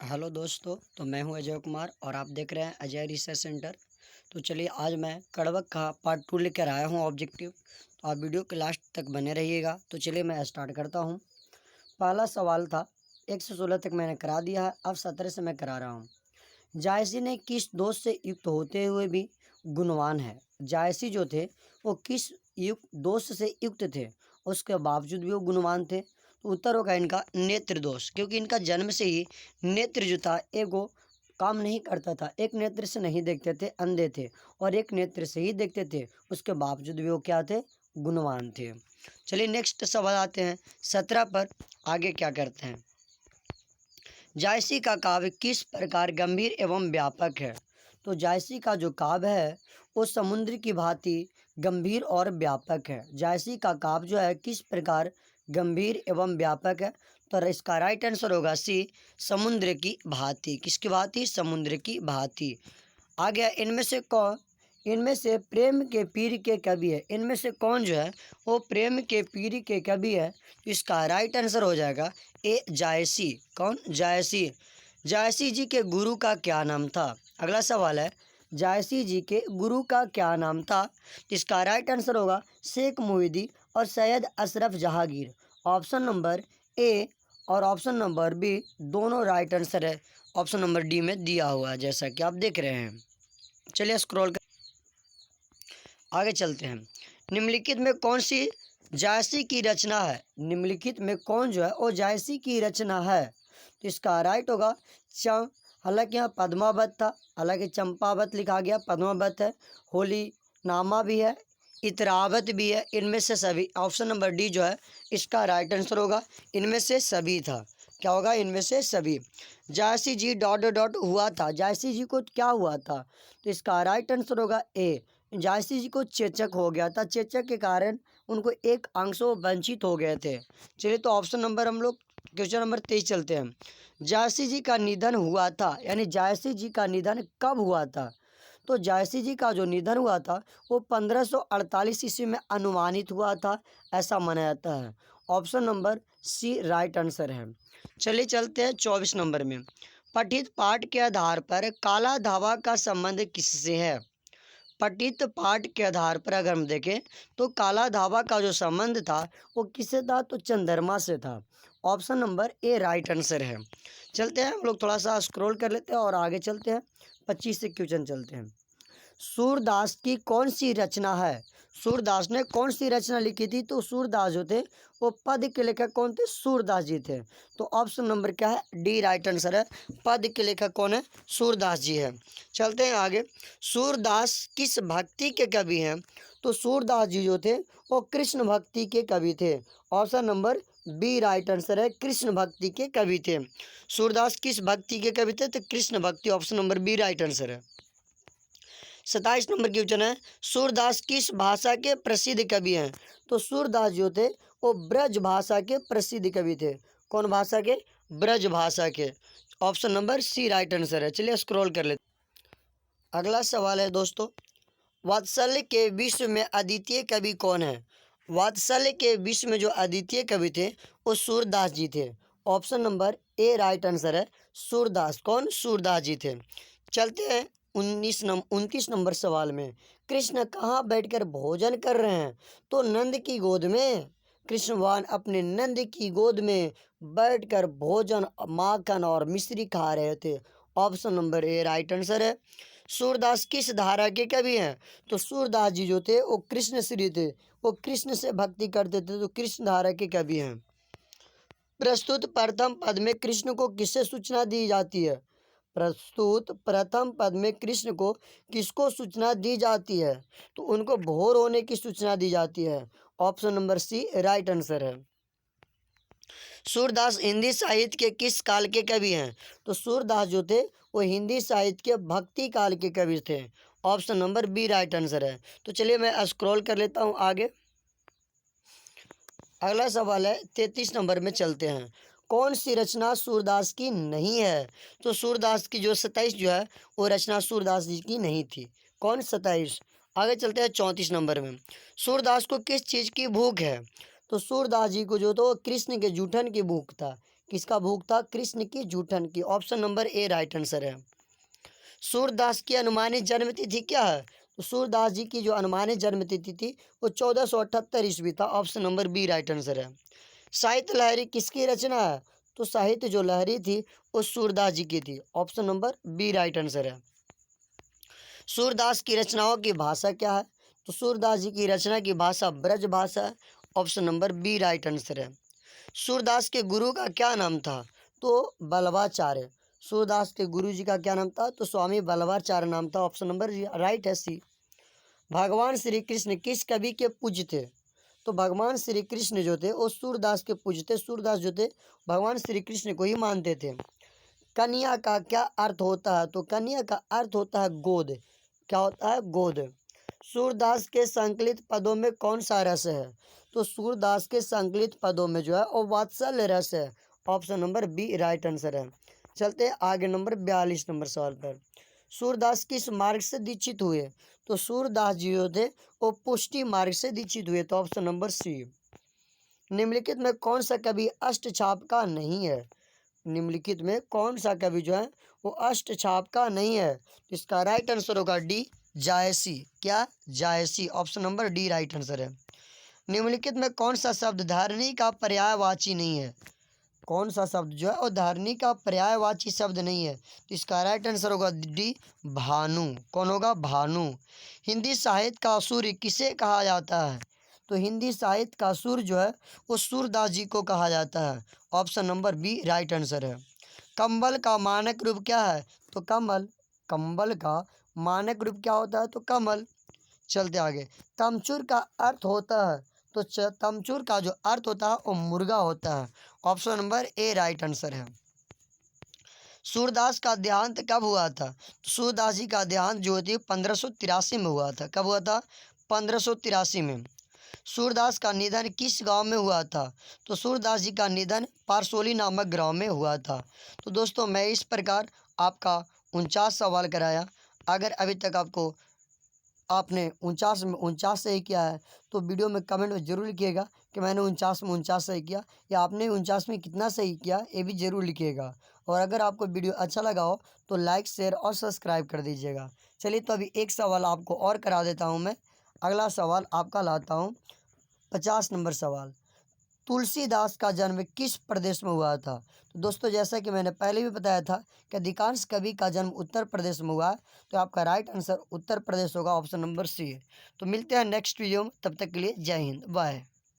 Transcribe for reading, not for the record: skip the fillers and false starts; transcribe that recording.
Hello दोस्तों, तो मैं हूं अजय कुमार और आप देख रहे हैं अजय रिसर्च सेंटर। तो चलिए आज मैं कड़वक का पार्ट 2 लेकर आया हूं ऑब्जेक्टिव। तो आप वीडियो के लास्ट तक बने रहिएगा। तो चलिए मैं स्टार्ट करता हूं। पहला सवाल था 1 से 16 तक मैंने करा दिया है, अब 17 से मैं करा रहा हूँ। जायसी ने किस दोष से युक्त होते हुए भी गुणवान है? जायसी जो थे वो किस दोष से युक्त थे, उसके बावजूद भी वो गुणवान थे? तो उत्तर होगा इनका नेत्र दोष, क्योंकि इनका जन्म से ही नेत्र जो था एक वो काम नहीं करता था। एक नेत्र से नहीं देखते थे, अंधे थे, और एक नेत्र से ही देखते थे, उसके बावजूद भी वो क्या थे? गुणवान थे। चलिए नेक्स्ट सवाल आते हैं 17 पर। आगे क्या करते हैं? जायसी का काव्य किस प्रकार गंभीर एवं व्यापक है? तो जायसी का जो काव्य है वो समुद्र की भांति गंभीर और व्यापक है। जायसी का काव्य जो है किस प्रकार गंभीर एवं व्यापक है? तो इसका राइट आंसर होगा सी, समुद्र की भांति। किसकी भांति? समुद्र की भांति। आ गया इनमें से प्रेम के पीर के कवि है। इनमें से कौन जो है वो प्रेम के पीर के कवि है? तो इसका राइट आंसर हो जाएगा ए, जायसी। कौन? जायसी। जायसी जी के गुरु का क्या नाम था? अगला सवाल है, जायसी जी के गुरु का क्या नाम था? इसका राइट आंसर होगा शेख मुहिदी और Syed Ashraf Jahangir. Option number A और ऑप्शन नंबर बी दोनों राइट आंसर है। ऑप्शन नंबर डी में दिया हुआ है, जैसा कि आप देख रहे हैं। चलिए स्क्रॉल कर आगे चलते हैं। निम्नलिखित में कौन सी जायसी की रचना है? निम्नलिखित में कौन जो है वो जायसी की रचना है? तो इसका राइट होगा हालांकि यहाँ पद्मावत था, हालांकि चंपावत लिखा गया, पद्मावत है, होली नामा भी है, इतरावत भी है। इनमें से सभी, ऑप्शन नंबर डी जो है इसका राइट आंसर होगा। इनमें से सभी था। क्या होगा? इनमें से सभी। जायसी जी डॉट डॉट डॉट हुआ था। जायसी जी को क्या हुआ था? तो इसका राइट आंसर होगा ए, जायसी जी को चेचक हो गया था। चेचक के कारण उनको एक अंश से वंचित हो गए थे। चलिए तो ऑप्शन नंबर हम लोग क्वेश्चन नंबर 23 चलते हैं। जायसी जी का निधन हुआ था, यानी जायसी जी का निधन कब हुआ था? तो जायसी जी का जो निधन हुआ था वो 1548 ईस्वी में अनुमानित हुआ था, ऐसा माना जाता है। Option number C right answer है। चलिए चलते हैं 24 नंबर में। पठित पाठ के आधार पर काला धावा का संबंध किससे है? पठित पाठ के आधार पर अगर हम देखें तो काला धावा का जो संबंध था वो किससे था? तो चंद्रमा से था। Option number A right answer है। चलते हैं हम लोग थोड़ा सा स्क्रॉल कर लेते हैं और आगे चलते हैं। 25 से क्वेश्चन चलते हैं। सूरदास की कौन सी रचना है? सूरदास ने कौन सी रचना लिखी थी? तो सूरदास जो थे वो पद के लेखक कौन थे? सूरदास जी थे। तो ऑप्शन नंबर क्या है? डी राइट आंसर है। पद के लेखक कौन है? सूरदास जी है। चलते हैं आगे। सूरदास किस भक्ति के कवि हैं? तो सूरदास जी जो थे वो कृष्ण भक्ति के कवि थे। Option number B right answer है, कृष्ण भक्ति के कवि थे। सूरदास किस भक्ति के कवि थे? तो कृष्ण भक्ति। Option number B right answer है। 27 नंबर क्वेश्चन है, सूरदास किस भाषा के प्रसिद्ध कवि हैं? तो सूरदास जो थे वो ब्रज भाषा के प्रसिद्ध कवि थे। कौन भाषा के? ब्रज भाषा के। Option number C right answer है। चलिए स्क्रॉल कर लेते। अगला सवाल है दोस्तों, वात्सल्य के विश्व में अद्वितीय कवि कौन है? वात्सल्य के विश्व में जो अद्वितीय कवि थे वो सूरदास जी थे। Option number A right answer है, सूरदास। कौन? सूरदास जी थे। चलते हैं 29 नंबर सवाल में। कृष्ण कहाँ बैठकर भोजन कर रहे हैं? तो नंद की गोद में। कृष्ण भगवान अपने नंद की गोद में बैठकर भोजन, माखन और मिश्री खा रहे थे। Option number A right answer है। सूरदास किस धारा के कवि हैं? तो सूरदास जी जो थे वो कृष्ण श्री थे, वो कृष्ण से भक्ति करते थे, तो कृष्ण धारा के कवि हैं। प्रस्तुत प्रथम पद में कृष्ण को किससे सूचना दी जाती है? प्रस्तुत प्रथम पद में कृष्ण को किसको सूचना दी जाती है? तो उनको भोर होने की सूचना दी जाती है। Option number C right answer है। सूरदास हिंदी साहित्य के किस काल के कवि हैं? तो सूरदास जो थे वो हिंदी साहित्य के भक्ति काल के कवि थे। Option number B right answer है। तो चलिए मैं स्क्रॉल कर लेता हूँ आगे। अगला सवाल है 33 नंबर में चलते हैं। कौन सी रचना सूरदास की नहीं है? तो सूरदास की जो 27 जो है वो रचना सूरदास जी की नहीं थी। कौन? 27। आगे चलते हैं 34 नंबर में। सूरदास को किस चीज़ की भूख है? तो सूरदास जी को जो तो कृष्ण के जूठन की भूख था। किसका भूख था? कृष्ण की जूठन की। Option number A right answer है। सूरदास की अनुमानित जन्म तिथि क्या है? तो सूरदास जी की जो अनुमानित जन्म तिथि थी वो 1478 ईस्वी था। Option number B right answer है। साहित्य लहरी किसकी रचना है? तो साहित्य जो लहरी थी वो सूरदास जी की थी। Option number B right answer है। सूरदास की रचनाओं की भाषा क्या है? तो सूरदास जी की रचना की भाषा ब्रज भाषा है। Option number B right answer है। सूरदास के गुरु का क्या नाम था? तो बल्लभाचार्य। सूरदास के गुरु जी का क्या नाम था? तो स्वामी बल्लभाचार्य नाम था। ऑप्शन नंबर राइट है सी। भगवान श्री कृष्ण किस कवि के पूज्य थे? तो भगवान श्री कृष्ण जो थे वो सूरदास के पूज्य थे। सूरदास जो थे भगवान श्री कृष्ण को ही मानते थे। कन्या का क्या अर्थ होता है? तो कन्या का अर्थ होता है गोद। क्या होता है? गोद। सूरदास के संकलित पदों में कौन सा रस है? तो सूरदास के संकलित पदों में जो है वो वात्सल्य रस है। Option number B right answer है। चलते हैं आगे नंबर 42 नंबर सवाल पर। सूरदास किस मार्ग से दीक्षित हुए? तो सूरदास जी जो थे वो पुष्टि मार्ग से दीक्षित हुए। तो ऑप्शन नंबर सी। निम्नलिखित में कौन सा कवि अष्टछाप का नहीं है? निम्नलिखित में कौन सा कवि जो है वो अष्टछाप का नहीं है? इसका राइट आंसर होगा डी जायसी। क्या? Jayasi. Option number D right answer है। निम्नलिखित में कौन सा शब्द धारणी का पर्यायवाची नहीं है? कौन सा शब्द जो है वो धारणी का पर्यायवाची शब्द नहीं है? तो इसका राइट आंसर होगा डी भानु। कौन होगा? भानु। हिंदी साहित्य का सूर्य किसे कहा जाता है? तो हिंदी साहित्य का सूर्य जो है वो सूरदास जी को कहा जाता है। Option number B right answer है। कंबल का मानक रूप क्या है? तो कमल। कंबल का मानक रूप क्या होता है? तो कमल। चलते आगे। तमचूर का अर्थ होता है? तो तमचूर का जो अर्थ होता है वो मुर्गा होता है। Option number A right answer है। सूरदास का देहांत कब हुआ था? तो सूरदास जी का देहांत जो थी 1583 में हुआ था। कब हुआ था? 1583 में। सूरदास का निधन किस गांव में हुआ था? तो सूरदास जी का निधन पारसोली नामक गांव में हुआ था। तो दोस्तों मैं इस प्रकार आपका 49 सवाल कराया। अगर अभी तक आपने 49 सही किया है तो वीडियो में कमेंट में ज़रूर लिखिएगा कि मैंने 49 सही किया, या आपने 49 में कितना सही किया ये भी ज़रूर लिखिएगा। और अगर आपको वीडियो अच्छा लगा हो तो लाइक शेयर और सब्सक्राइब कर दीजिएगा। चलिए तो अभी एक सवाल आपको और करा देता हूँ मैं। अगला सवाल आपका लाता हूँ 50 नंबर सवाल। तुलसीदास का जन्म किस प्रदेश में हुआ था? तो दोस्तों जैसा कि मैंने पहले भी बताया था कि अधिकांश कवि का जन्म उत्तर प्रदेश में हुआ है। तो आपका राइट आंसर उत्तर प्रदेश होगा। ऑप्शन नंबर सी है। तो मिलते हैं नेक्स्ट वीडियो में, तब तक के लिए जय हिंद, बाय।